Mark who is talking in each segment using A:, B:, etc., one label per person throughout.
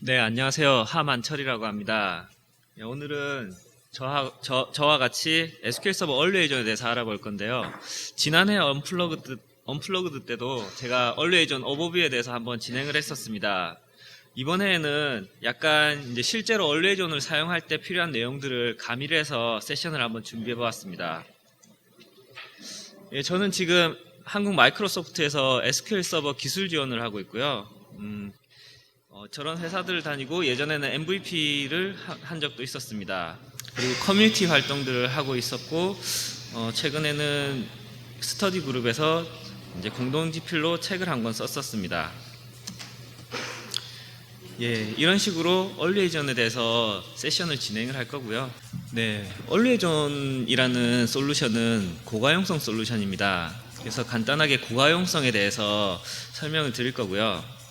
A: 네, 안녕하세요. 하만철이라고 합니다. 네, 오늘은 저와 같이 SQL 서버 얼리에이전에 대해서 알아볼 건데요. 지난해 언플러그드 때도 제가 얼리에이전 오버뷰에 대해서 한번 진행을 했었습니다. 이번에는 약간 이제 실제로 얼리에이전을 사용할 때 필요한 내용들을 가미를 해서 세션을 한번 준비해 보았습니다. 예, 저는 지금 한국 마이크로소프트에서 SQL 서버 기술 지원을 하고 있고요. 저런 회사들을 다니고 예전에는 MVP를 한 적도 있었습니다. 그리고 커뮤니티 활동들을 하고 있었고, 최근에는 스터디 그룹에서 이제 공동 집필로 책을 한 권 썼었습니다. 예, 이런 식으로 얼리에이전에 대해서 세션을 진행을 할 거고요. 네, 얼리에이전이라는 솔루션은 고가용성 솔루션입니다. 그래서 간단하게 고가용성에 대해서 설명을 드릴 거고요.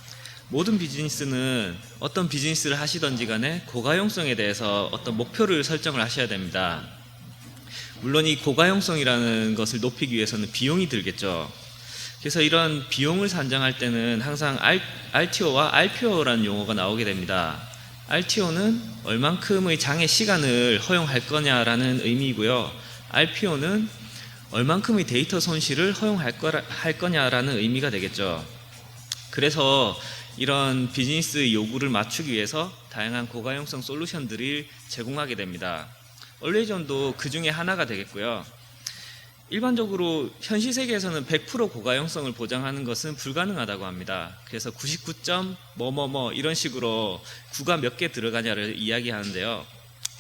A: 모든 비즈니스는 어떤 비즈니스를 하시던지 간에 고가용성에 대해서 어떤 목표를 설정을 하셔야 됩니다. 물론 이 고가용성이라는 것을 높이기 위해서는 비용이 들겠죠. 그래서 이런 비용을 산정할 때는 항상 RTO와 RPO라는 용어가 나오게 됩니다. RTO는 얼만큼의 장애 시간을 허용할 거냐라는 의미이고요. RPO는 얼만큼의 데이터 손실을 허용할 거냐라는 의미가 되겠죠. 그래서 이런 비즈니스 요구를 맞추기 위해서 다양한 고가용성 솔루션들을 제공하게 됩니다. 얼리에이전도 그 중에 하나가 되겠고요. 일반적으로 현실 세계에서는 100% 고가용성을 보장하는 것은 불가능하다고 합니다. 그래서 99점 뭐뭐뭐 이런 식으로 9가 몇 개 들어가냐를 이야기하는데요.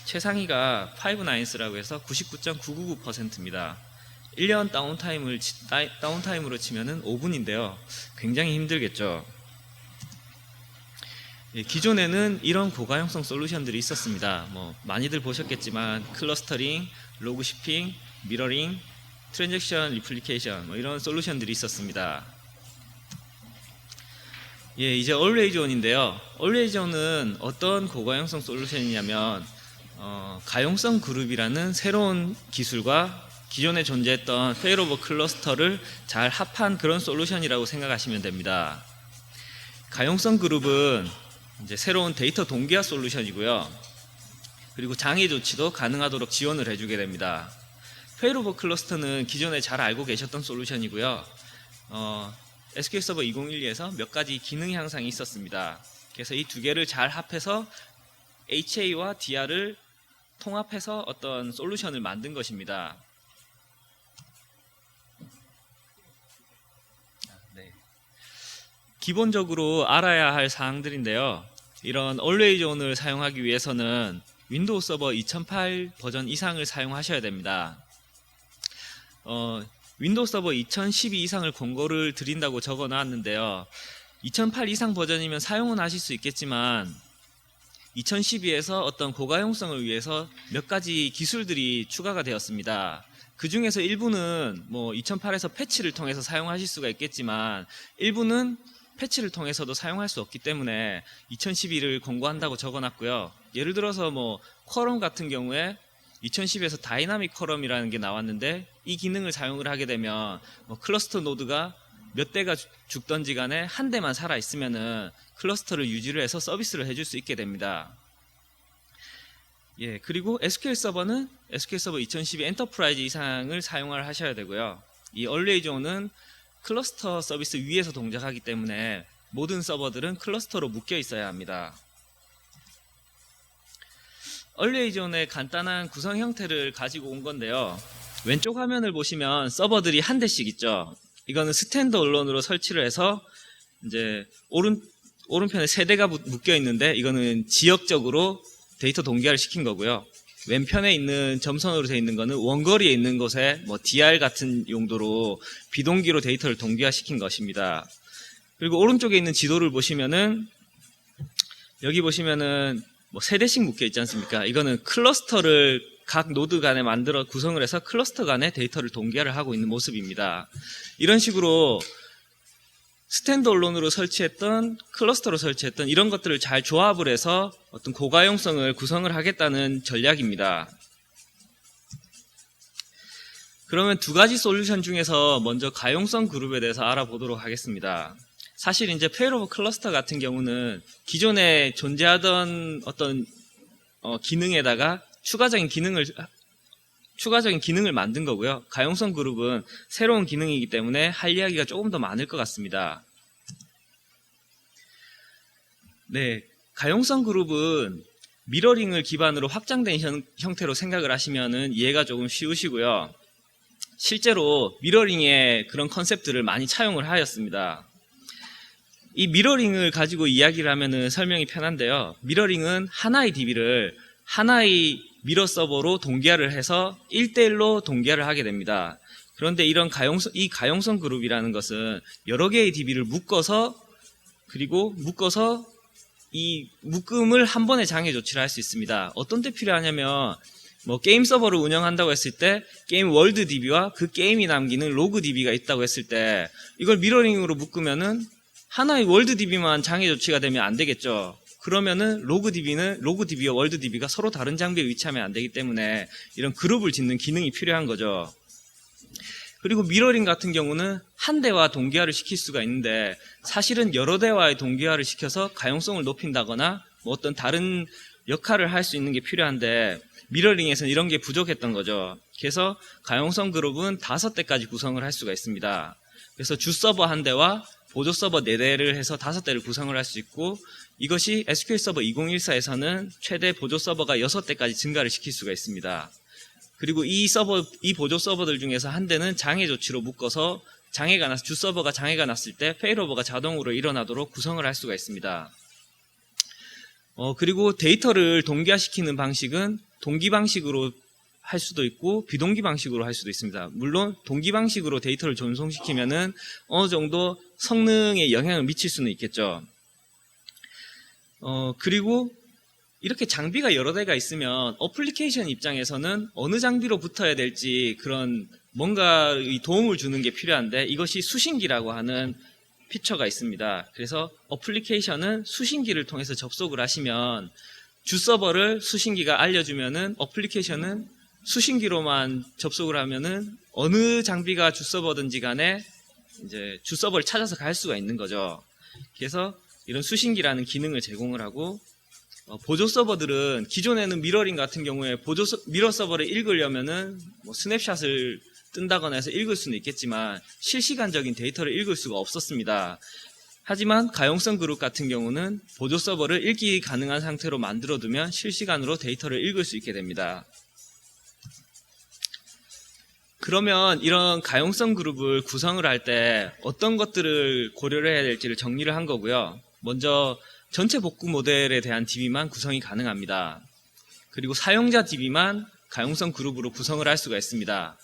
A: 최상위가 5-9s라고 해서 99.999%입니다. 1년 다운타임으로 치면은 5분인데요. 굉장히 힘들겠죠. 예, 기존에는 이런 고가용성 솔루션들이 있었습니다. 많이들 보셨겠지만 클러스터링, 로그 shipping, 미러링, 트랜잭션 리플리케이션 이런 솔루션들이 있었습니다. 예, 이제 얼리에이전인데요. 얼리에이전은 어떤 고가용성 솔루션이냐면 가용성 그룹이라는 새로운 기술과 기존에 존재했던 페일오버 클러스터를 잘 합한 그런 솔루션이라고 생각하시면 됩니다. 가용성 그룹은 이제 새로운 데이터 동기화 솔루션이고요. 그리고 장애 조치도 가능하도록 지원을 해주게 됩니다. 페일오버 클러스터는 기존에 잘 알고 계셨던 솔루션이고요. SQL 서버 2012에서 몇 가지 기능 향상이 있었습니다. 그래서 이 두 개를 잘 합해서 HA와 DR을 통합해서 어떤 솔루션을 만든 것입니다. 기본적으로 알아야 할 사항들인데요. 이런 얼리에이전을 사용하기 위해서는 윈도우 서버 2008 버전 이상을 사용하셔야 됩니다. 윈도우 서버 2012 이상을 권고를 드린다고 적어 놨는데요. 2008 이상 버전이면 사용은 하실 수 있겠지만 2012에서 어떤 고가용성을 위해서 몇 가지 기술들이 추가가 되었습니다. 그 중에서 일부는 2008에서 패치를 통해서 사용하실 수가 있겠지만 일부는 패치를 통해서도 사용할 수 없기 때문에 2012를 권고한다고 적어놨고요. 예를 들어서 쿼럼 같은 경우에 2010에서 다이나믹 쿼럼이라는 게 나왔는데 이 기능을 사용을 하게 되면 클러스터 노드가 몇 대가 죽던지 간에 한 대만 살아 있으면은 클러스터를 유지를 해서 서비스를 해줄 수 있게 됩니다. 예, 그리고 SQL 서버는 SQL 서버 2012 엔터프라이즈 이상을 사용을 하셔야 되고요. 이 얼리에이전은 클러스터 서비스 위에서 동작하기 때문에 모든 서버들은 클러스터로 묶여 있어야 합니다. 얼리에이전의 간단한 구성 형태를 가지고 온 건데요. 왼쪽 화면을 보시면 서버들이 한 대씩 있죠. 이거는 스탠드 언론으로 설치를 해서 이제 오른편에 세 대가 묶여 있는데 이거는 지역적으로 데이터 동기화를 시킨 거고요. 왼편에 있는 점선으로 되어 있는 거는 원거리에 있는 곳에 DR 같은 용도로 비동기로 데이터를 동기화시킨 것입니다. 그리고 오른쪽에 있는 지도를 보시면은 여기 보시면은 세 대씩 묶여 있지 않습니까? 이거는 클러스터를 각 노드 간에 만들어 구성을 해서 클러스터 간에 데이터를 동기화를 하고 있는 모습입니다. 이런 식으로 스탠드얼론으로 설치했던 클러스터로 설치했던 이런 것들을 잘 조합을 해서 어떤 고가용성을 구성을 하겠다는 전략입니다. 그러면 두 가지 솔루션 중에서 먼저 가용성 그룹에 대해서 알아보도록 하겠습니다. 사실 이제 페일오버 클러스터 같은 경우는 기존에 존재하던 어떤 기능에다가 추가적인 기능을 만든 거고요. 가용성 그룹은 새로운 기능이기 때문에 할 이야기가 조금 더 많을 것 같습니다. 네, 가용성 그룹은 미러링을 기반으로 확장된 형태로 생각을 하시면은 이해가 조금 쉬우시고요. 실제로 미러링의 그런 컨셉들을 많이 차용을 하였습니다. 이 미러링을 가지고 이야기를 하면은 설명이 편한데요. 미러링은 하나의 DB를 하나의 미러 서버로 동기화를 해서 1대1로 동기화를 하게 됩니다. 그런데 이런 이 가용성 그룹이라는 것은 여러 개의 DB를 묶어서 이 묶음을 한 번에 장애 조치를 할 수 있습니다. 어떤 때 필요하냐면 게임 서버를 운영한다고 했을 때 게임 월드 DB와 그 게임이 남기는 로그 DB가 있다고 했을 때 이걸 미러링으로 묶으면은 하나의 월드 DB만 장애 조치가 되면 안 되겠죠. 그러면은 로그 DB와 월드 DB가 서로 다른 장비에 위치하면 안 되기 때문에 이런 그룹을 짓는 기능이 필요한 거죠. 그리고 미러링 같은 경우는 한 대와 동기화를 시킬 수가 있는데 사실은 여러 대와의 동기화를 시켜서 가용성을 높인다거나 어떤 다른 역할을 할 수 있는 게 필요한데 미러링에서는 이런 게 부족했던 거죠. 그래서 가용성 그룹은 5대까지 구성을 할 수가 있습니다. 그래서 주 서버 한 대와 보조 서버 4대를 해서 5대를 구성을 할 수 있고 이것이 SQL 서버 2014에서는 최대 보조 서버가 6대까지 증가를 시킬 수가 있습니다. 그리고 이 보조 서버들 중에서 한 대는 장애 조치로 묶어서 주 서버가 장애가 났을 때 페일오버가 자동으로 일어나도록 구성을 할 수가 있습니다. 그리고 데이터를 동기화시키는 방식은 동기 방식으로 할 수도 있고 비동기 방식으로 할 수도 있습니다. 물론 동기 방식으로 데이터를 전송시키면은 어느 정도 성능에 영향을 미칠 수는 있겠죠. 그리고 이렇게 장비가 여러 대가 있으면 어플리케이션 입장에서는 어느 장비로 붙어야 될지 그런 뭔가 도움을 주는 게 필요한데 이것이 수신기라고 하는 피처가 있습니다. 그래서 어플리케이션은 수신기를 통해서 접속을 하시면 주 서버를 수신기가 알려주면은 어플리케이션은 수신기로만 접속을 하면은 어느 장비가 주 서버든지 간에 이제 주 서버를 찾아서 갈 수가 있는 거죠. 그래서 이런 수신기라는 기능을 제공을 하고 보조 서버들은 기존에는 미러링 같은 경우에 미러 서버를 읽으려면은 스냅샷을 뜬다거나 해서 읽을 수는 있겠지만 실시간적인 데이터를 읽을 수가 없었습니다. 하지만 가용성 그룹 같은 경우는 보조 서버를 읽기 가능한 상태로 만들어두면 실시간으로 데이터를 읽을 수 있게 됩니다. 그러면 이런 가용성 그룹을 구성을 할 때 어떤 것들을 고려를 해야 될지를 정리를 한 거고요. 먼저 전체 복구 모델에 대한 DB만 구성이 가능합니다. 그리고 사용자 DB만 가용성 그룹으로 구성을 할 수가 있습니다.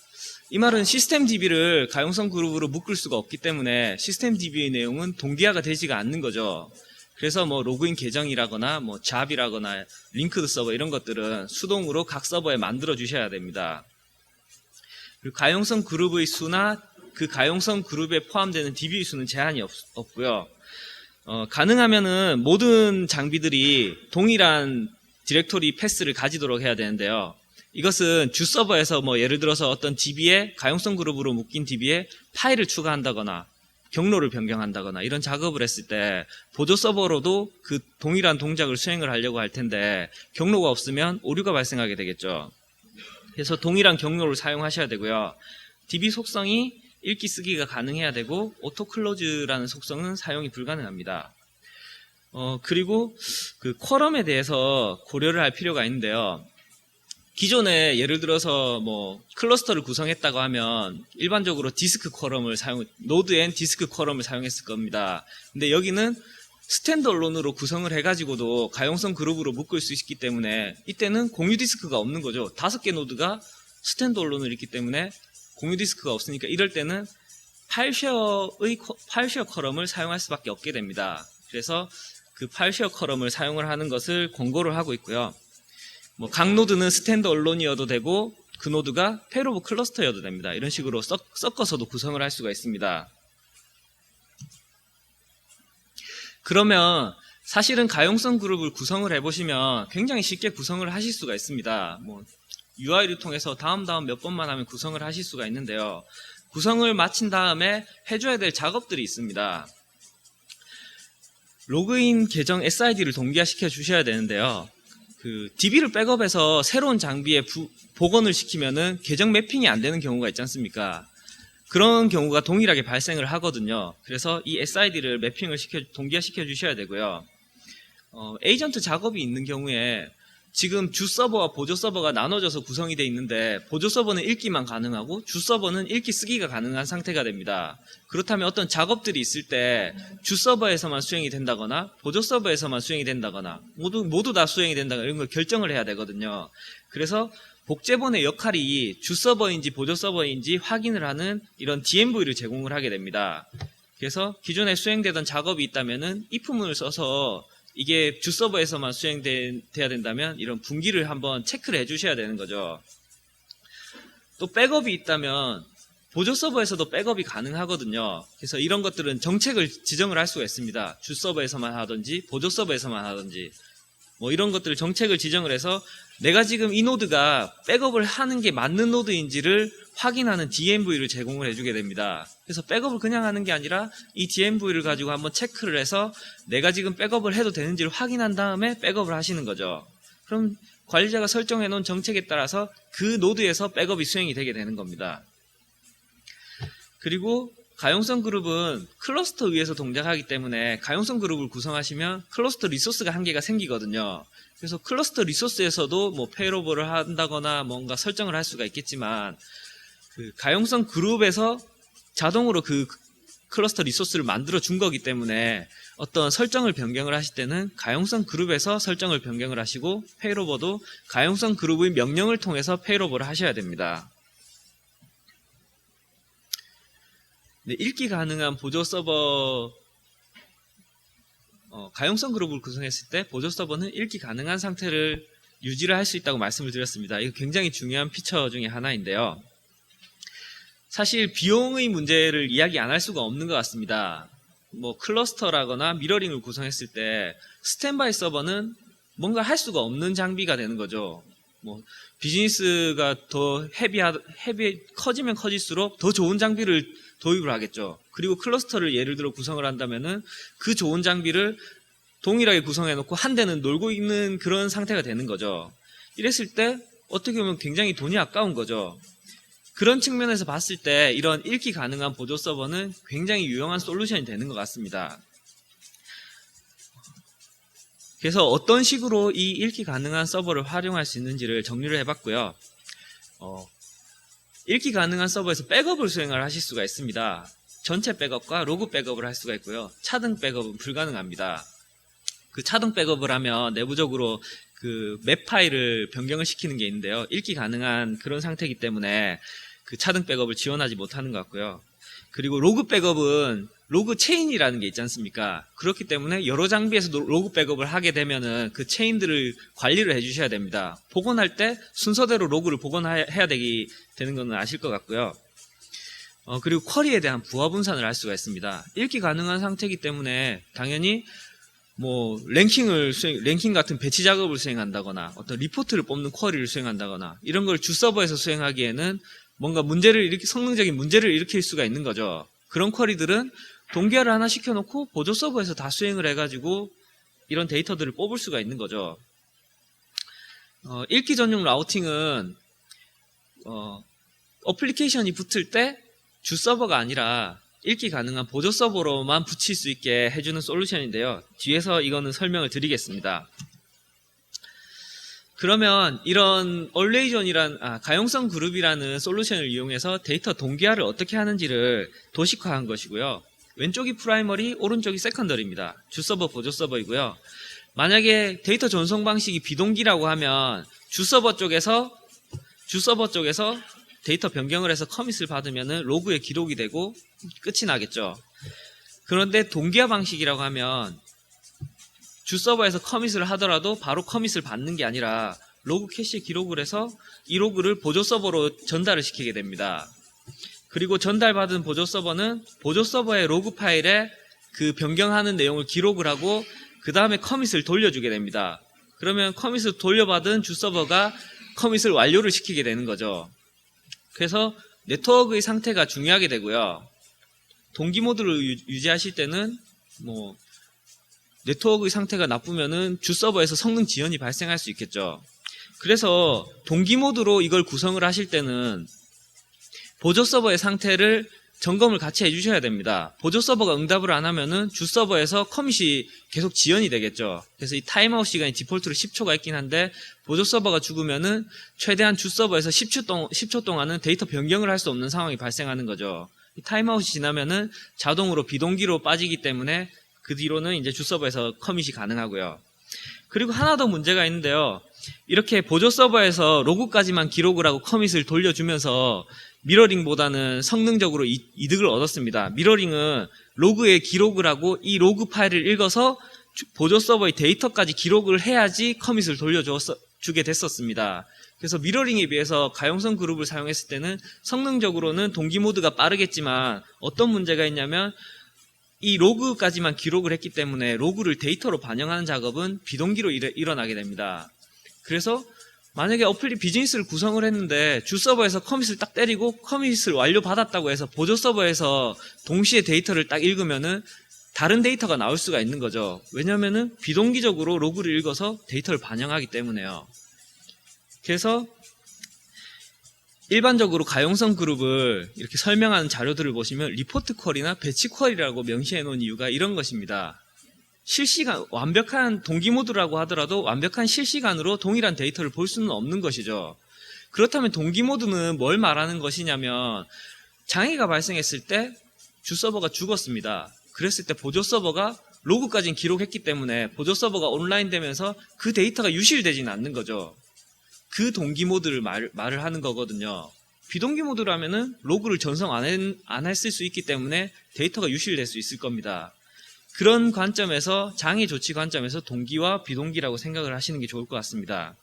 A: 이 말은 시스템 DB를 가용성 그룹으로 묶을 수가 없기 때문에 시스템 DB의 내용은 동기화가 되지가 않는 거죠. 그래서 로그인 계정이라거나 잡이라거나 링크드 서버 이런 것들은 수동으로 각 서버에 만들어 주셔야 됩니다. 그리고 가용성 그룹의 수나 그 가용성 그룹에 포함되는 DB의 수는 제한이 없고요. 가능하면은 모든 장비들이 동일한 디렉토리 패스를 가지도록 해야 되는데요. 이것은 주 서버에서 예를 들어서 어떤 DB에 가용성 그룹으로 묶인 DB에 파일을 추가한다거나 경로를 변경한다거나 이런 작업을 했을 때 보조 서버로도 그 동일한 동작을 수행을 하려고 할 텐데 경로가 없으면 오류가 발생하게 되겠죠. 그래서 동일한 경로를 사용하셔야 되고요. DB 속성이 읽기 쓰기가 가능해야 되고 오토 클로즈라는 속성은 사용이 불가능합니다. 그리고 그 쿼럼에 대해서 고려를 할 필요가 있는데요. 기존에 예를 들어서 클러스터를 구성했다고 하면 일반적으로 노드 앤 디스크 쿼럼을 사용했을 겁니다. 근데 여기는 스탠드얼론으로 구성을 해가지고도 가용성 그룹으로 묶을 수 있기 때문에 이때는 공유 디스크가 없는 거죠. 5개 노드가 스탠드얼론을 있기 때문에 공유 디스크가 없으니까 이럴 때는 파일쉐어 쿼럼을 사용할 수밖에 없게 됩니다. 그래서 그 파일쉐어 쿼럼을 사용을 하는 것을 권고를 하고 있고요. 각 노드는 스탠드얼론이어도 되고 그 노드가 페일오버 클러스터여도 됩니다. 이런 식으로 섞어서도 구성을 할 수가 있습니다. 그러면 사실은 가용성 그룹을 구성을 해보시면 굉장히 쉽게 구성을 하실 수가 있습니다. UI를 통해서 다음 몇 번만 하면 구성을 하실 수가 있는데요. 구성을 마친 다음에 해줘야 될 작업들이 있습니다. 로그인 계정 SID를 동기화시켜 주셔야 되는데요. 그 DB를 백업해서 새로운 장비에 복원을 시키면은 계정 매핑이 안 되는 경우가 있지 않습니까? 그런 경우가 동일하게 발생을 하거든요. 그래서 이 SID를 매핑을 동기화시켜 주셔야 되고요. 에이전트 작업이 있는 경우에 지금 주 서버와 보조 서버가 나눠져서 구성이 되어 있는데 보조 서버는 읽기만 가능하고 주 서버는 읽기 쓰기가 가능한 상태가 됩니다. 그렇다면 어떤 작업들이 있을 때 주 서버에서만 수행이 된다거나 보조 서버에서만 수행이 된다거나 모두 다 수행이 된다거나 이런 걸 결정을 해야 되거든요. 그래서 복제본의 역할이 주 서버인지 보조 서버인지 확인을 하는 이런 DMV를 제공을 하게 됩니다. 그래서 기존에 수행되던 작업이 있다면은 if문을 써서 이게 주 서버에서만 수행돼야 된다면 이런 분기를 한번 체크를 해주셔야 되는 거죠. 또 백업이 있다면 보조 서버에서도 백업이 가능하거든요. 그래서 이런 것들은 정책을 지정을 할 수가 있습니다. 주 서버에서만 하든지 보조 서버에서만 하든지 뭐 이런 것들을 정책을 지정을 해서 내가 지금 이 노드가 백업을 하는 게 맞는 노드인지를 확인하는 DMV를 제공을 해주게 됩니다. 그래서 백업을 그냥 하는 게 아니라 이 DMV를 가지고 한번 체크를 해서 내가 지금 백업을 해도 되는지를 확인한 다음에 백업을 하시는 거죠. 그럼 관리자가 설정해 놓은 정책에 따라서 그 노드에서 백업이 수행이 되게 되는 겁니다. 그리고 가용성 그룹은 클러스터 위에서 동작하기 때문에 가용성 그룹을 구성하시면 클러스터 리소스가 한계가 생기거든요. 그래서 클러스터 리소스에서도 뭐 페이로버를 한다거나 뭔가 설정을 할 수가 있겠지만 그 가용성 그룹에서 자동으로 그 클러스터 리소스를 만들어 준 거기 때문에 어떤 설정을 변경을 하실 때는 가용성 그룹에서 설정을 변경을 하시고 페이로버도 가용성 그룹의 명령을 통해서 페이로버를 하셔야 됩니다. 네, 읽기 가능한 보조 서버 가용성 그룹을 구성했을 때 보조 서버는 읽기 가능한 상태를 유지를 할 수 있다고 말씀을 드렸습니다. 이거 굉장히 중요한 피처 중에 하나인데요. 사실 비용의 문제를 이야기 안 할 수가 없는 것 같습니다. 뭐 클러스터라거나 미러링을 구성했을 때 스탠바이 서버는 뭔가 할 수가 없는 장비가 되는 거죠. 뭐 비즈니스가 더 커지면 커질수록 더 좋은 장비를 도입을 하겠죠. 그리고 클러스터를 예를 들어 구성을 한다면은 그 좋은 장비를 동일하게 구성해 놓고 한 대는 놀고 있는 그런 상태가 되는 거죠. 이랬을 때 어떻게 보면 굉장히 돈이 아까운 거죠. 그런 측면에서 봤을 때 이런 읽기 가능한 보조 서버는 굉장히 유용한 솔루션이 되는 것 같습니다. 그래서 어떤 식으로 이 읽기 가능한 서버를 활용할 수 있는지를 정리를 해봤고요. 읽기 가능한 서버에서 백업을 수행을 하실 수가 있습니다. 전체 백업과 로그 백업을 할 수가 있고요. 차등 백업은 불가능합니다. 그 차등 백업을 하면 내부적으로 그 맵 파일을 변경을 시키는 게 있는데요. 읽기 가능한 그런 상태이기 때문에 그 차등 백업을 지원하지 못하는 것 같고요. 그리고 로그 백업은 로그 체인이라는 게 있지 않습니까? 그렇기 때문에 여러 장비에서 로그 백업을 하게 되면은 그 체인들을 관리를 해주셔야 됩니다. 복원할 때 순서대로 로그를 복원해야 되는 것은 아실 것 같고요. 그리고 쿼리에 대한 부하 분산을 할 수가 있습니다. 읽기 가능한 상태이기 때문에 당연히 뭐 랭킹 같은 배치 작업을 수행한다거나 어떤 리포트를 뽑는 쿼리를 수행한다거나 이런 걸 주 서버에서 수행하기에는 뭔가 성능적인 문제를 일으킬 수가 있는 거죠. 그런 쿼리들은 동기화를 하나 시켜놓고 보조 서버에서 다 수행을 해가지고 이런 데이터들을 뽑을 수가 있는 거죠. 읽기 전용 라우팅은 어플리케이션이 붙을 때 주 서버가 아니라 읽기 가능한 보조 서버로만 붙일 수 있게 해주는 솔루션인데요. 뒤에서 이거는 설명을 드리겠습니다. 그러면 이런 가용성 그룹이라는 솔루션을 이용해서 데이터 동기화를 어떻게 하는지를 도식화한 것이고요. 왼쪽이 프라이머리, 오른쪽이 세컨더리입니다. 주 서버, 보조 서버이고요. 만약에 데이터 전송 방식이 비동기라고 하면 주 서버 쪽에서 데이터 변경을 해서 커밋을 받으면 로그에 기록이 되고 끝이 나겠죠. 그런데 동기화 방식이라고 하면 주 서버에서 커밋을 하더라도 바로 커밋을 받는 게 아니라 로그 캐시에 기록을 해서 이 로그를 보조 서버로 전달을 시키게 됩니다. 그리고 전달받은 보조 서버는 보조 서버의 로그 파일에 그 변경하는 내용을 기록을 하고 그 다음에 커밋을 돌려주게 됩니다. 그러면 커밋을 돌려받은 주 서버가 커밋을 완료를 시키게 되는 거죠. 그래서 네트워크의 상태가 중요하게 되고요. 동기 모드를 유지하실 때는 뭐 네트워크 상태가 나쁘면은 주 서버에서 성능 지연이 발생할 수 있겠죠. 그래서 동기 모드로 이걸 구성을 하실 때는 보조 서버의 상태를 점검을 같이 해주셔야 됩니다. 보조 서버가 응답을 안 하면은 주 서버에서 커밋이 계속 지연이 되겠죠. 그래서 이 타임아웃 시간이 디폴트로 10초가 있긴 한데 보조 서버가 죽으면은 최대한 주 서버에서 10초 동안은 데이터 변경을 할 수 없는 상황이 발생하는 거죠. 이 타임아웃이 지나면은 자동으로 비동기로 빠지기 때문에 그 뒤로는 이제 주 서버에서 커밋이 가능하고요. 그리고 하나 더 문제가 있는데요. 이렇게 보조 서버에서 로그까지만 기록을 하고 커밋을 돌려주면서 미러링보다는 성능적으로 이득을 얻었습니다. 미러링은 로그에 기록을 하고 이 로그 파일을 읽어서 보조 서버의 데이터까지 기록을 해야지 커밋을 돌려주게 됐었습니다. 그래서 미러링에 비해서 가용성 그룹을 사용했을 때는 성능적으로는 동기 모드가 빠르겠지만 어떤 문제가 있냐면 이 로그까지만 기록을 했기 때문에 로그를 데이터로 반영하는 작업은 비동기로 일어나게 됩니다. 그래서 만약에 비즈니스를 구성을 했는데 주 서버에서 커밋을 딱 때리고 커밋을 완료받았다고 해서 보조 서버에서 동시에 데이터를 딱 읽으면은 다른 데이터가 나올 수가 있는 거죠. 왜냐면은 비동기적으로 로그를 읽어서 데이터를 반영하기 때문에요. 그래서 일반적으로 가용성 그룹을 이렇게 설명하는 자료들을 보시면 리포트 쿼리나 배치 쿼리라고 명시해 놓은 이유가 이런 것입니다. 완벽한 동기 모드라고 하더라도 완벽한 실시간으로 동일한 데이터를 볼 수는 없는 것이죠. 그렇다면 동기 모드는 뭘 말하는 것이냐면 장애가 발생했을 때 주 서버가 죽었습니다. 그랬을 때 보조 서버가 로그까지는 기록했기 때문에 보조 서버가 온라인 되면서 그 데이터가 유실되지는 않는 거죠. 그 동기 모드를 말을 하는 거거든요. 비동기 모드라면은 로그를 전송 안 했을 수 있기 때문에 데이터가 유실될 수 있을 겁니다. 그런 관점에서 장애 조치 관점에서 동기와 비동기라고 생각을 하시는 게 좋을 것 같습니다.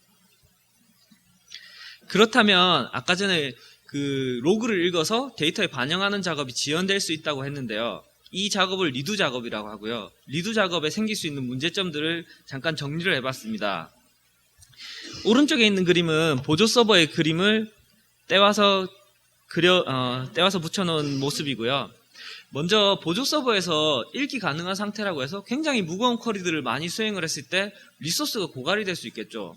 A: 그렇다면 아까 전에 그 로그를 읽어서 데이터에 반영하는 작업이 지연될 수 있다고 했는데요. 이 작업을 리두 작업이라고 하고요. 리두 작업에 생길 수 있는 문제점들을 잠깐 정리를 해봤습니다. 오른쪽에 있는 그림은 보조 서버의 그림을 떼와서 붙여놓은 모습이고요. 먼저 보조 서버에서 읽기 가능한 상태라고 해서 굉장히 무거운 쿼리들을 많이 수행을 했을 때 리소스가 고갈이 될 수 있겠죠.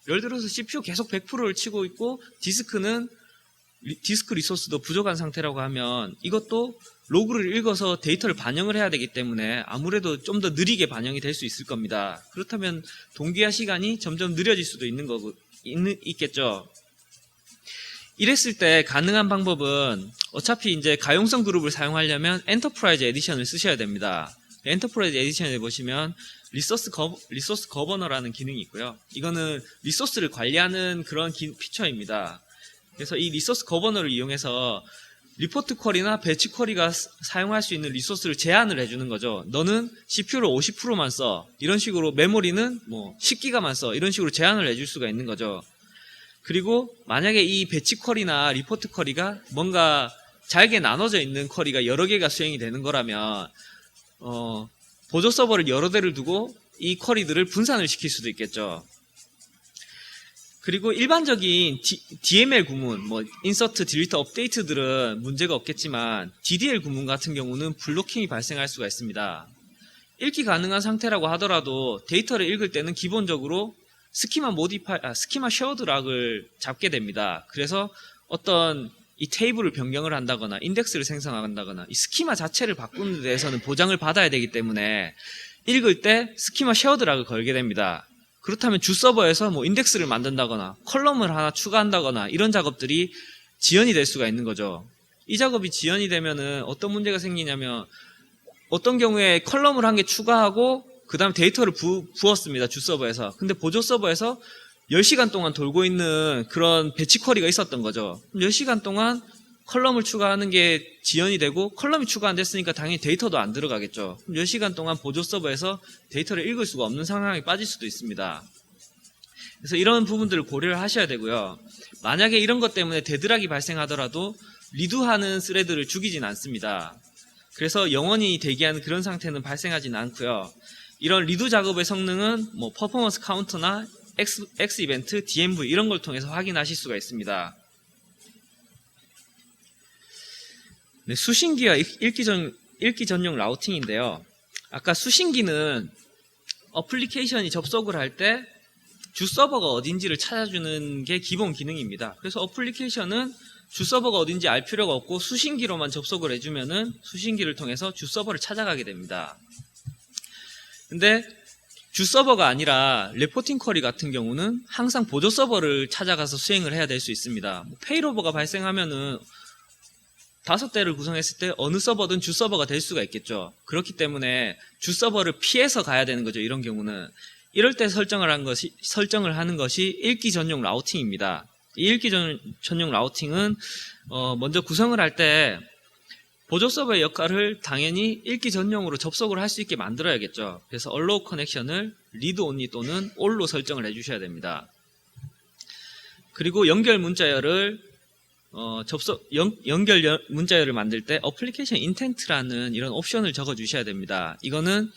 A: 예를 들어서 CPU 계속 100%를 치고 있고 디스크 리소스도 부족한 상태라고 하면 이것도 로그를 읽어서 데이터를 반영을 해야 되기 때문에 아무래도 좀 더 느리게 반영이 될 수 있을 겁니다. 그렇다면 동기화 시간이 점점 느려질 수도 있겠죠. 이랬을 때 가능한 방법은 어차피 이제 가용성 그룹을 사용하려면 엔터프라이즈 에디션을 쓰셔야 됩니다. 엔터프라이즈 에디션에 보시면 리소스 거버너라는 기능이 있고요. 이거는 리소스를 관리하는 그런 피처입니다. 그래서 이 리소스 거버너를 이용해서 리포트 쿼리나 배치 쿼리가 사용할 수 있는 리소스를 제한을 해주는 거죠. 너는 CPU를 50%만 써. 이런 식으로 메모리는 10기가만 써. 이런 식으로 제한을 해줄 수가 있는 거죠. 그리고 만약에 이 배치 쿼리나 리포트 쿼리가 뭔가 잘게 나눠져 있는 쿼리가 여러 개가 수행이 되는 거라면 보조 서버를 여러 대를 두고 이 쿼리들을 분산을 시킬 수도 있겠죠. 그리고 일반적인 DML 구문, 인서트, 딜리트, 업데이트들은 문제가 없겠지만 DDL 구문 같은 경우는 블로킹이 발생할 수가 있습니다. 읽기 가능한 상태라고 하더라도 데이터를 읽을 때는 기본적으로 스키마 쉐어드 락을 잡게 됩니다. 그래서 어떤 이 테이블을 변경을 한다거나 인덱스를 생성한다거나 이 스키마 자체를 바꾸는 데 대해서는 보장을 받아야 되기 때문에 읽을 때 스키마 쉐어드 락을 걸게 됩니다. 그렇다면 주 서버에서 인덱스를 만든다거나 컬럼을 하나 추가한다거나 이런 작업들이 지연이 될 수가 있는 거죠. 이 작업이 지연이 되면은 어떤 문제가 생기냐면 어떤 경우에 컬럼을 한 개 추가하고 그 다음 데이터를 부었습니다. 주 서버에서. 근데 보조 서버에서 10시간 동안 돌고 있는 그런 배치 쿼리가 있었던 거죠. 10시간 동안 컬럼을 추가하는 게 지연이 되고 컬럼이 추가 안 됐으니까 당연히 데이터도 안 들어가겠죠. 10시간 동안 보조 서버에서 데이터를 읽을 수가 없는 상황에 빠질 수도 있습니다. 그래서 이런 부분들을 고려를 하셔야 되고요. 만약에 이런 것 때문에 데드락이 발생하더라도 리두하는 스레드를 죽이진 않습니다. 그래서 영원히 대기하는 그런 상태는 발생하지는 않고요. 이런 리두 작업의 성능은 퍼포먼스 카운터나 X 이벤트, DMV 이런 걸 통해서 확인하실 수가 있습니다. 네, 수신기와 읽기 전용 라우팅인데요. 아까 수신기는 어플리케이션이 접속을 할 때 주 서버가 어딘지를 찾아주는 게 기본 기능입니다. 그래서 어플리케이션은 주 서버가 어딘지 알 필요가 없고 수신기로만 접속을 해주면은 수신기를 통해서 주 서버를 찾아가게 됩니다. 근데 주 서버가 아니라 레포팅 쿼리 같은 경우는 항상 보조 서버를 찾아가서 수행을 해야 될 수 있습니다. 페이로버가 발생하면은 5대를 구성했을 때 어느 서버든 주 서버가 될 수가 있겠죠. 그렇기 때문에 주 서버를 피해서 가야 되는 거죠. 이런 경우는. 이럴 때 설정을 하는 것이 읽기 전용 라우팅입니다. 이 읽기 전용 라우팅은 먼저 구성을 할 때 보조 서버의 역할을 당연히 읽기 전용으로 접속을 할 수 있게 만들어야겠죠. 그래서 allow 커넥션을 read only 또는 all로 설정을 해주셔야 됩니다. 그리고 연결 문자열을 연결 문자열을 만들 때 application intent라는 이런 옵션을 적어주셔야 됩니다. 이거는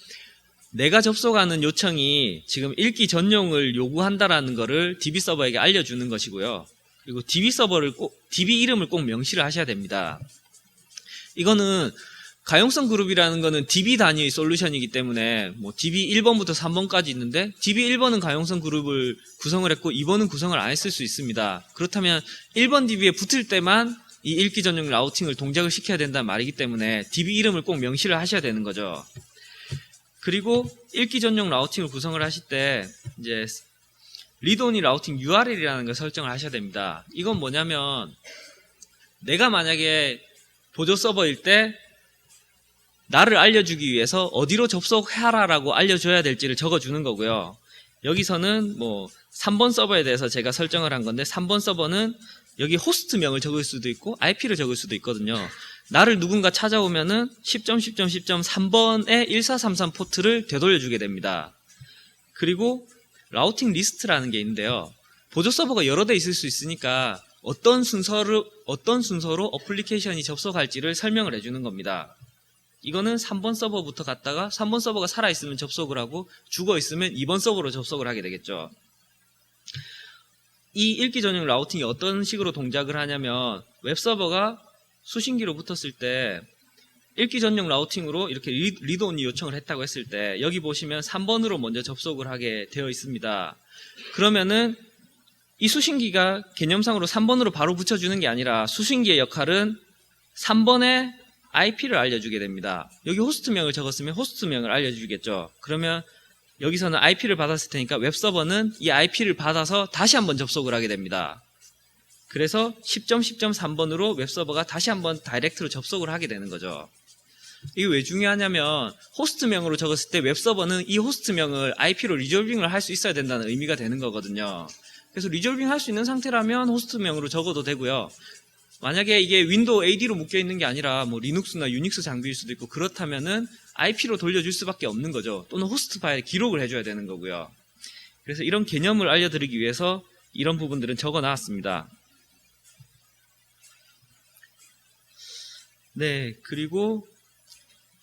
A: 내가 접속하는 요청이 지금 읽기 전용을 요구한다라는 거를 DB 서버에게 알려주는 것이고요. 그리고 DB 이름을 꼭 명시를 하셔야 됩니다. 이거는 가용성 그룹이라는 거는 DB 단위의 솔루션이기 때문에 뭐 DB 1번부터 3번까지 있는데 DB 1번은 가용성 그룹을 구성을 했고 2번은 구성을 안 했을 수 있습니다. 그렇다면 1번 DB에 붙을 때만 이 읽기 전용 라우팅을 동작을 시켜야 된다는 말이기 때문에 DB 이름을 꼭 명시를 하셔야 되는 거죠. 그리고 읽기 전용 라우팅을 구성을 하실 때 이제 read only 라우팅 URL이라는 걸 설정을 하셔야 됩니다. 이건 뭐냐면 내가 만약에 보조 서버일 때 나를 알려주기 위해서 어디로 접속하라라고 알려줘야 될지를 적어주는 거고요. 여기서는 뭐 3번 서버에 대해서 제가 설정을 한 건데 3번 서버는 여기 호스트명을 적을 수도 있고 IP를 적을 수도 있거든요. 나를 누군가 찾아오면은 10.10.10.3번의 1433 포트를 되돌려주게 됩니다. 그리고 라우팅 리스트라는 게 있는데요. 보조 서버가 여러 대 있을 수 있으니까 어떤 순서로 어플리케이션이 접속할지를 설명을 해주는 겁니다. 이거는 3번 서버부터 갔다가 3번 서버가 살아있으면 접속을 하고 죽어있으면 2번 서버로 접속을 하게 되겠죠. 이 읽기 전용 라우팅이 어떤 식으로 동작을 하냐면 웹서버가 수신기로 붙었을 때 읽기 전용 라우팅으로 이렇게 리드 온리 요청을 했다고 했을 때 여기 보시면 3번으로 먼저 접속을 하게 되어 있습니다. 그러면은 이 수신기가 개념상으로 3번으로 바로 붙여주는 게 아니라 수신기의 역할은 3번의 IP를 알려주게 됩니다. 여기 호스트명을 적었으면 호스트명을 알려주겠죠. 그러면 여기서는 IP를 받았을 테니까 웹서버는 이 IP를 받아서 다시 한번 접속을 하게 됩니다. 그래서 10.10.3번으로 웹서버가 다시 한번 다이렉트로 접속을 하게 되는 거죠. 이게 왜 중요하냐면 호스트명으로 적었을 때 웹서버는 이 호스트명을 IP로 리졸빙을 할 수 있어야 된다는 의미가 되는 거거든요. 그래서 리졸빙 할 수 있는 상태라면 호스트명으로 적어도 되고요. 만약에 이게 윈도우 AD로 묶여있는 게 아니라 뭐 리눅스나 유닉스 장비일 수도 있고 그렇다면은 IP로 돌려줄 수밖에 없는 거죠. 또는 호스트 파일에 기록을 해줘야 되는 거고요. 그래서 이런 개념을 알려드리기 위해서 이런 부분들은 적어 놨습니다. 네, 그리고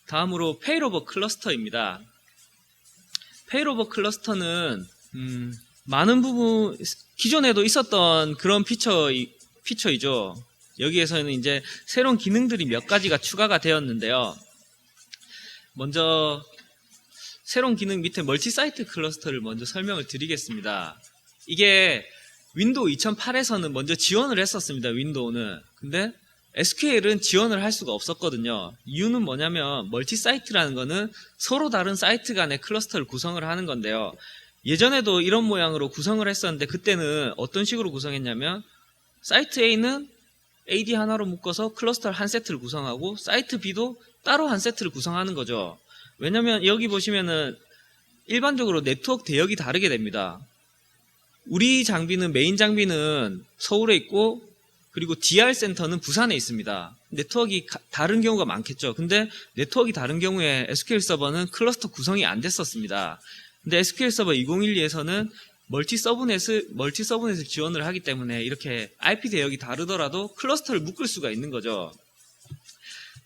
A: 다음으로 페일오버 클러스터입니다. 페일오버 클러스터는 많은 부분 기존에도 있었던 그런 피처이죠. 여기에서는 이제 새로운 기능들이 몇 가지가 추가가 되었는데요. 먼저 새로운 기능 밑에 멀티사이트 클러스터를 먼저 설명을 드리겠습니다. 이게 윈도우 2008에서는 먼저 지원을 했었습니다. 윈도우는. 근데 SQL은 지원을 할 수가 없었거든요. 이유는 뭐냐면 멀티사이트라는 거는 서로 다른 사이트 간의 클러스터를 구성을 하는 건데요. 예전에도 이런 모양으로 구성을 했었는데 그때는 어떤 식으로 구성했냐면 사이트 A는 AD 하나로 묶어서 클러스터 한 세트를 구성하고 사이트 B도 따로 한 세트를 구성하는 거죠. 왜냐면 여기 보시면은 일반적으로 네트워크 대역이 다르게 됩니다. 우리 장비는 메인 장비는 서울에 있고 그리고 DR 센터는 부산에 있습니다. 네트워크 다른 경우가 많겠죠. 근데 네트워크 다른 경우에 SQL 서버는 클러스터 구성이 안 됐었습니다. 근데 SQL 서버 2012에서는 멀티 서브넷을 지원을 하기 때문에 이렇게 IP 대역이 다르더라도 클러스터를 묶을 수가 있는 거죠.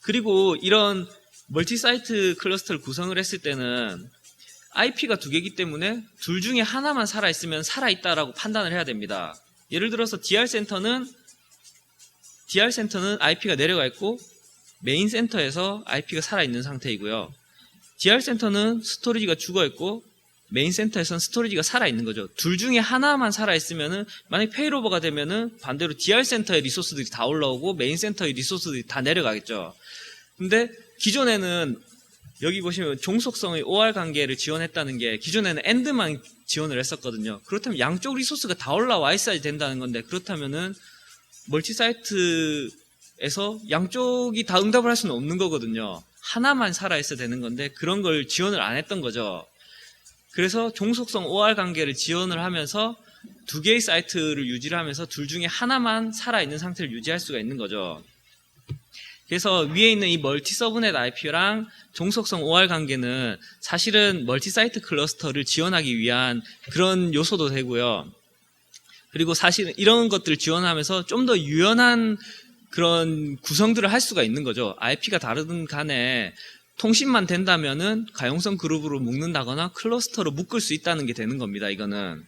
A: 그리고 이런 멀티 사이트 클러스터를 구성을 했을 때는 IP가 두 개이기 때문에 둘 중에 하나만 살아있으면 살아있다라고 판단을 해야 됩니다. 예를 들어서 DR 센터는 IP가 내려가 있고 메인 센터에서 IP가 살아있는 상태이고요. DR 센터는 스토리지가 죽어 있고 메인 센터에선 스토리지가 살아있는 거죠. 둘 중에 하나만 살아있으면은, 만약 페일오버가 되면은 반대로 DR 센터의 리소스들이 다 올라오고 메인 센터의 리소스들이 다 내려가겠죠. 근데 기존에는 여기 보시면 종속성의 OR 관계를 지원했다는 게 기존에는 AND만 지원을 했었거든요. 그렇다면 양쪽 리소스가 다 올라와 있어야 된다는 건데, 그렇다면은 멀티사이트에서 양쪽이 다 응답을 할 수는 없는 거거든요. 하나만 살아있어야 되는 건데 그런 걸 지원을 안 했던 거죠. 그래서 종속성 OR 관계를 지원을 하면서 두 개의 사이트를 유지를 하면서 둘 중에 하나만 살아있는 상태를 유지할 수가 있는 거죠. 그래서 위에 있는 이 멀티 서브넷 IP랑 종속성 OR 관계는 사실은 멀티 사이트 클러스터를 지원하기 위한 그런 요소도 되고요. 그리고 사실은 이런 것들을 지원하면서 좀 더 유연한 그런 구성들을 할 수가 있는 거죠. IP가 다르든 간에 통신만 된다면은 가용성 그룹으로 묶는다거나 클러스터로 묶을 수 있다는 게 되는 겁니다. 이거는.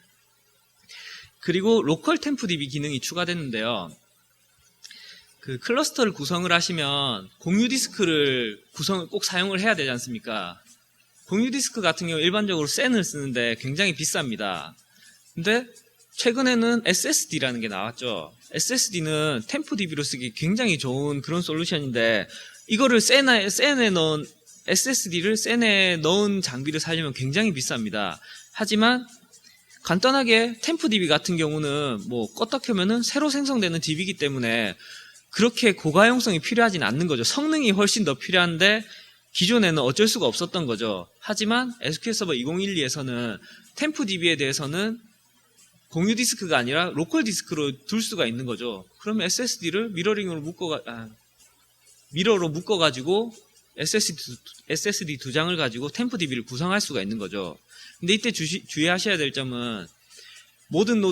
A: 그리고 로컬 템프DB 기능이 추가됐는데요. 그 클러스터를 구성을 하시면 공유 디스크를 구성을 꼭 사용을 해야 되지 않습니까? 공유 디스크 같은 경우 일반적으로 SAN을 쓰는데 굉장히 비쌉니다. 근데 최근에는 SSD라는 게 나왔죠. SSD는 템프DB로 쓰기 굉장히 좋은 그런 솔루션인데, 이거를 SAN에 넣은 SSD를 SAN에 넣은 장비를 사려면 굉장히 비쌉니다. 하지만 간단하게 템프DB 같은 경우는 뭐 껐다 켜면은 새로 생성되는 DB이기 때문에 그렇게 고가용성이 필요하진 않는 거죠. 성능이 훨씬 더 필요한데 기존에는 어쩔 수가 없었던 거죠. 하지만 SQL 서버 2012에서는 템프DB에 대해서는 공유 디스크가 아니라 로컬 디스크로 둘 수가 있는 거죠. 그러면 SSD를 미러로 묶어가지고 SSD 두 장을 가지고 템프DB를 구성할 수가 있는 거죠. 근데 이때 주의하셔야 될 점은 모든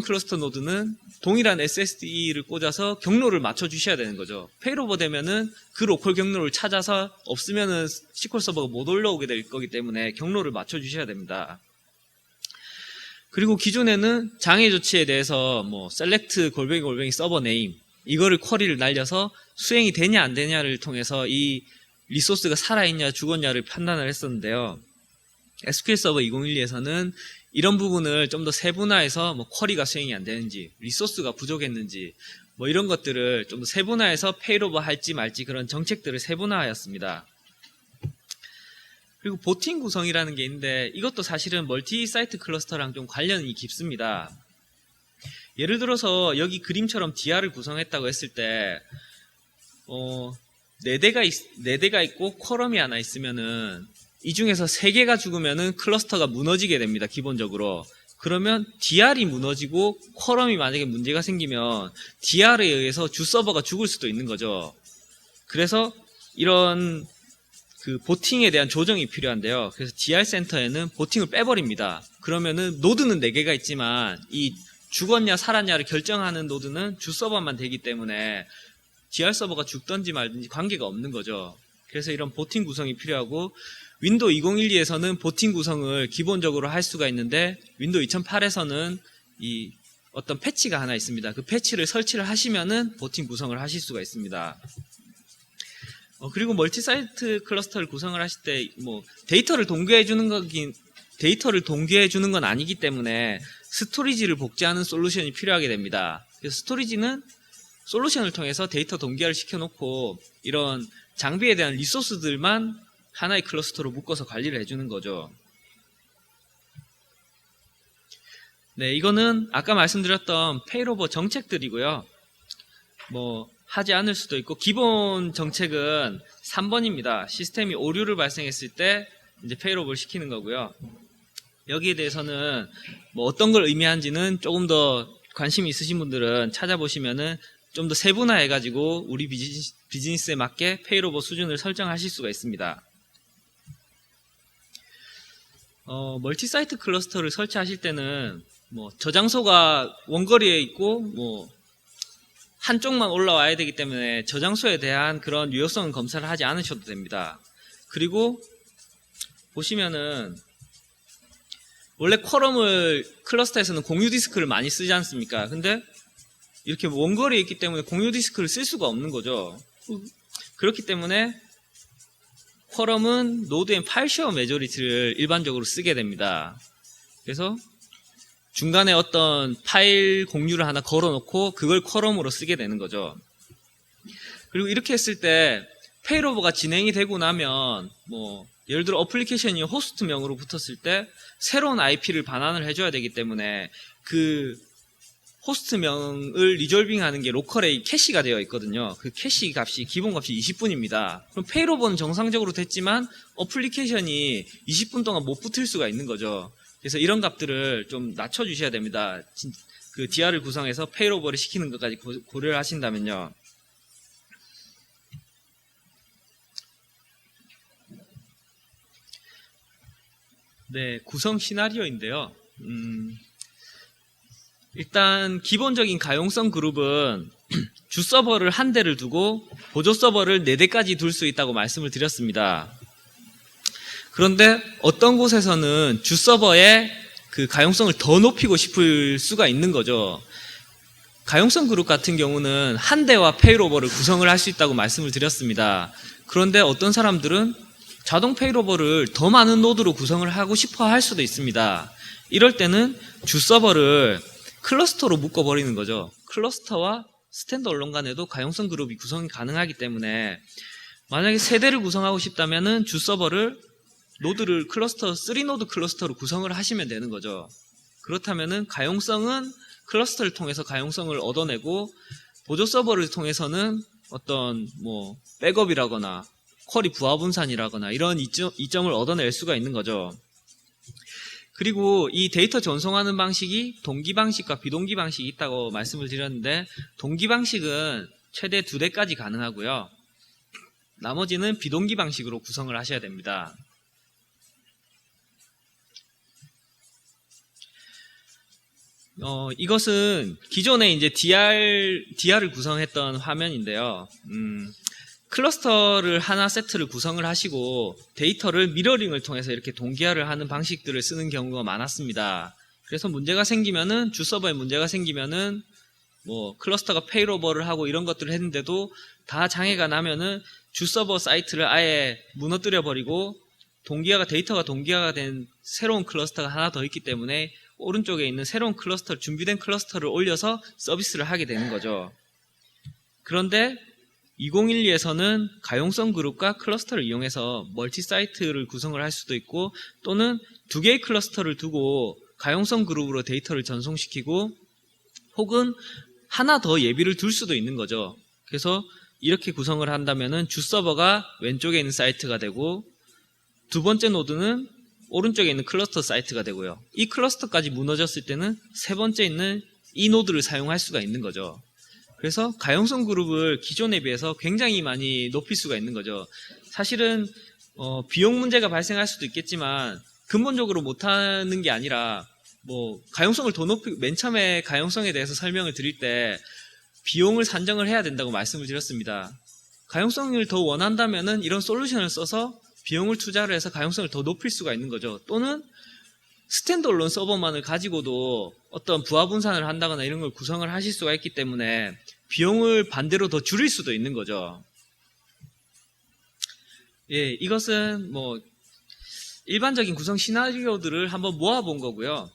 A: 클러스터 노드는 동일한 SSD를 꽂아서 경로를 맞춰주셔야 되는 거죠. 페일오버 되면은 그 로컬 경로를 찾아서 없으면은 SQL 서버가 못 올라오게 될 거기 때문에 경로를 맞춰주셔야 됩니다. 그리고 기존에는 장애 조치에 대해서 뭐 select __ 서버 네임 이거를 쿼리를 날려서 수행이 되냐 안 되냐를 통해서 이 리소스가 살아있냐 죽었냐를 판단을 했었는데요. SQL 서버 2012에서는 이런 부분을 좀 더 세분화해서 뭐 쿼리가 수행이 안 되는지, 리소스가 부족했는지, 뭐 이런 것들을 좀 더 세분화해서 페일오버 할지 말지 그런 정책들을 세분화하였습니다. 그리고 보팅 구성이라는 게 있는데 이것도 사실은 멀티 사이트 클러스터랑 좀 관련이 깊습니다. 예를 들어서 여기 그림처럼 DR을 구성했다고 했을 때 4대가 있고 쿼럼이 하나 있으면은 이 중에서 3개가 죽으면은 클러스터가 무너지게 됩니다. 기본적으로. 그러면 DR이 무너지고 쿼럼이 만약에 문제가 생기면 DR에 의해서 주 서버가 죽을 수도 있는 거죠. 그래서 이런 그 보팅에 대한 조정이 필요한데요. 그래서 DR 센터에는 보팅을 빼버립니다. 그러면은 노드는 4개가 있지만 이 죽었냐 살았냐를 결정하는 노드는 주 서버만 되기 때문에 DR 서버가 죽든지 말든지 관계가 없는 거죠. 그래서 이런 보팅 구성이 필요하고, 윈도우 2012에서는 보팅 구성을 기본적으로 할 수가 있는데 윈도우 2008에서는 이 어떤 패치가 하나 있습니다. 그 패치를 설치를 하시면은 보팅 구성을 하실 수가 있습니다. 그리고 멀티사이트 클러스터를 구성을 하실 때 뭐 데이터를 동기화해 주는 건 아니기 때문에 스토리지를 복제하는 솔루션이 필요하게 됩니다. 그래서 스토리지는 솔루션을 통해서 데이터 동기화를 시켜놓고 이런 장비에 대한 리소스들만 하나의 클러스터로 묶어서 관리를 해주는 거죠. 네, 이거는 아까 말씀드렸던 페일오버 정책들이고요. 뭐 하지 않을 수도 있고, 기본 정책은 3번입니다. 시스템이 오류를 발생했을 때 이제 페일오버를 시키는 거고요. 여기에 대해서는 뭐 어떤 걸 의미하는지는 조금 더 관심이 있으신 분들은 찾아보시면은 좀 더 세분화해가지고 우리 비즈니스에 맞게 페일오버 수준을 설정하실 수가 있습니다. 멀티사이트 클러스터를 설치하실 때는 뭐 저장소가 원거리에 있고 뭐 한쪽만 올라와야 되기 때문에 저장소에 대한 그런 유효성 검사를 하지 않으셔도 됩니다. 그리고 보시면은 원래 쿼럼을 클러스터에서는 공유 디스크를 많이 쓰지 않습니까? 근데 이렇게 원거리에 있기 때문에 공유 디스크를 쓸 수가 없는 거죠. 그렇기 때문에 쿼럼은 노드 앤 파일 쉐어 메조리티를 일반적으로 쓰게 됩니다. 그래서 중간에 어떤 파일 공유를 하나 걸어놓고 그걸 쿼럼으로 쓰게 되는 거죠. 그리고 이렇게 했을 때 페일오버가 진행이 되고 나면 뭐 예를 들어 어플리케이션이 호스트명으로 붙었을 때 새로운 IP를 반환을 해줘야 되기 때문에 그 호스트명을 리졸빙하는 게 로컬에 캐시가 되어 있거든요. 그 캐시 값이 기본 값이 20분입니다. 그럼 페일오버는 정상적으로 됐지만 어플리케이션이 20분 동안 못 붙을 수가 있는 거죠. 그래서 이런 값들을 좀 낮춰주셔야 됩니다. 그 DR을 구성해서 페일오버를 시키는 것까지 고려를 하신다면요. 네, 구성 시나리오인데요. 일단 기본적인 가용성 그룹은 주 서버를 한 대를 두고 보조 서버를 4대까지 둘 수 있다고 말씀을 드렸습니다. 그런데 어떤 곳에서는 주 서버의 그 가용성을 더 높이고 싶을 수가 있는 거죠. 가용성 그룹 같은 경우는 한 대와 페일오버를 구성을 할 수 있다고 말씀을 드렸습니다. 그런데 어떤 사람들은 자동 페일오버를 더 많은 노드로 구성을 하고 싶어 할 수도 있습니다. 이럴 때는 주 서버를 클러스터로 묶어버리는 거죠. 클러스터와 스탠드얼론 간에도 가용성 그룹이 구성이 가능하기 때문에 만약에 3대를 구성하고 싶다면은 주 서버를 노드를 클러스터 3노드 클러스터로 구성을 하시면 되는 거죠. 그렇다면은 가용성은 클러스터를 통해서 가용성을 얻어내고 보조 서버를 통해서는 어떤 뭐 백업이라거나 쿼리 부하 분산이라거나 이런 이점을 얻어낼 수가 있는 거죠. 그리고 이 데이터 전송하는 방식이 동기 방식과 비동기 방식이 있다고 말씀을 드렸는데 동기 방식은 최대 2대까지 가능하고요. 나머지는 비동기 방식으로 구성을 하셔야 됩니다. 이것은 기존에 이제 DR을 구성했던 화면인데요. 클러스터를 하나 세트를 구성을 하시고 데이터를 미러링을 통해서 이렇게 동기화를 하는 방식들을 쓰는 경우가 많았습니다. 그래서 문제가 생기면은 주 서버에 문제가 생기면은 뭐 클러스터가 페일오버를 하고 이런 것들을 했는데도 다 장애가 나면은 주 서버 사이트를 아예 무너뜨려 버리고 데이터가 동기화가 된 새로운 클러스터가 하나 더 있기 때문에 오른쪽에 있는 새로운 준비된 클러스터를 올려서 서비스를 하게 되는 거죠. 그런데 2012에서는 가용성 그룹과 클러스터를 이용해서 멀티 사이트를 구성을 할 수도 있고 또는 2개의 클러스터를 두고 가용성 그룹으로 데이터를 전송시키고 혹은 하나 더 예비를 둘 수도 있는 거죠. 그래서 이렇게 구성을 한다면은 주 서버가 왼쪽에 있는 사이트가 되고 두 번째 노드는 오른쪽에 있는 클러스터 사이트가 되고요. 이 클러스터까지 무너졌을 때는 세 번째 있는 이 노드를 사용할 수가 있는 거죠. 그래서 가용성 그룹을 기존에 비해서 굉장히 많이 높일 수가 있는 거죠. 사실은 비용 문제가 발생할 수도 있겠지만 근본적으로 못하는 게 아니라 뭐 가용성을 더 높이고 맨 처음에 가용성에 대해서 설명을 드릴 때 비용을 산정을 해야 된다고 말씀을 드렸습니다. 가용성을 더 원한다면은 이런 솔루션을 써서 비용을 투자를 해서 가용성을 더 높일 수가 있는 거죠. 또는 스탠드얼론 서버만을 가지고도 어떤 부하 분산을 한다거나 이런 걸 구성을 하실 수가 있기 때문에 비용을 반대로 더 줄일 수도 있는 거죠. 예, 이것은 뭐 일반적인 구성 시나리오들을 한번 모아본 거고요.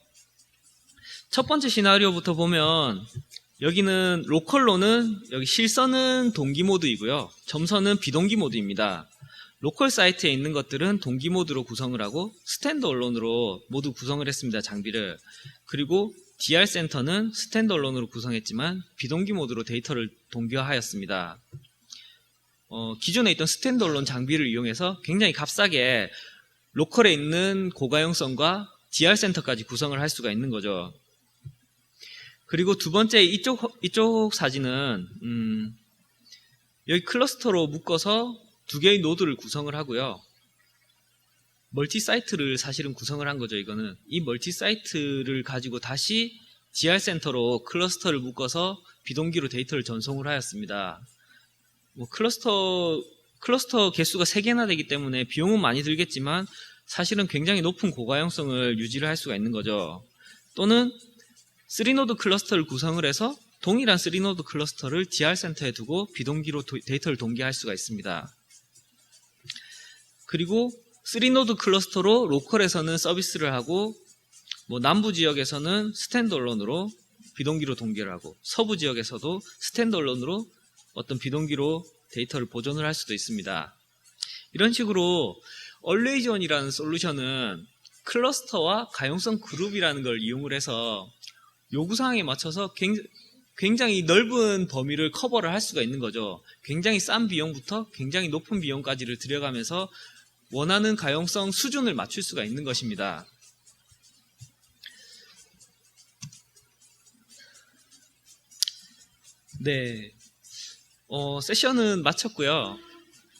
A: 첫 번째 시나리오부터 보면 여기는 로컬로는 여기 실선은 동기 모드이고요. 점선은 비동기 모드입니다. 로컬 사이트에 있는 것들은 동기 모드로 구성을 하고 스탠드얼론으로 모두 구성을 했습니다. 장비를. 그리고 DR 센터는 스탠드얼론으로 구성했지만 비동기 모드로 데이터를 동기화하였습니다. 기존에 있던 스탠드얼론 장비를 이용해서 굉장히 값싸게 로컬에 있는 고가용성과 DR 센터까지 구성을 할 수가 있는 거죠. 그리고 두 번째 이쪽 사진은 여기 클러스터로 묶어서 2개의 노드를 구성을 하고요. 멀티 사이트를 사실은 구성을 한 거죠. 이거는 이 멀티 사이트를 가지고 다시 DR 센터로 클러스터를 묶어서 비동기로 데이터를 전송을 하였습니다. 뭐 클러스터 개수가 3개나 되기 때문에 비용은 많이 들겠지만 사실은 굉장히 높은 고가용성을 유지를 할 수가 있는 거죠. 또는 3노드 클러스터를 구성을 해서 동일한 3노드 클러스터를 DR 센터에 두고 비동기로 데이터를 동기할 수가 있습니다. 그리고 3노드 클러스터로 로컬에서는 서비스를 하고 뭐 남부 지역에서는 스탠드얼론으로 비동기로 동기를 하고 서부 지역에서도 스탠드얼론으로 어떤 비동기로 데이터를 보존을 할 수도 있습니다. 이런 식으로 얼웨이즈원이라는 솔루션은 클러스터와 가용성 그룹이라는 걸 이용을 해서 요구사항에 맞춰서 굉장히 넓은 범위를 커버를 할 수가 있는 거죠. 굉장히 싼 비용부터 굉장히 높은 비용까지를 들여가면서 원하는 가용성 수준을 맞출 수가 있는 것입니다. 네, 세션은 마쳤고요.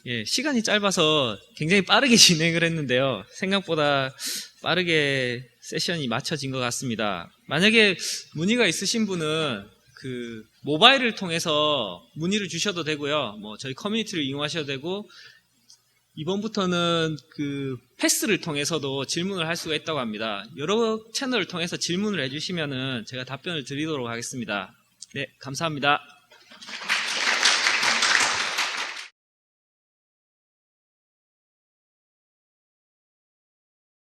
A: 예, 시간이 짧아서 굉장히 빠르게 진행을 했는데요. 생각보다 빠르게 세션이 마쳐진 것 같습니다. 만약에 문의가 있으신 분은 그 모바일을 통해서 문의를 주셔도 되고요. 뭐 저희 커뮤니티를 이용하셔도 되고 이번부터는 그 패스를 통해서도 질문을 할 수가 있다고 합니다. 여러 채널을 통해서 질문을 해주시면은 제가 답변을 드리도록 하겠습니다. 네, 감사합니다.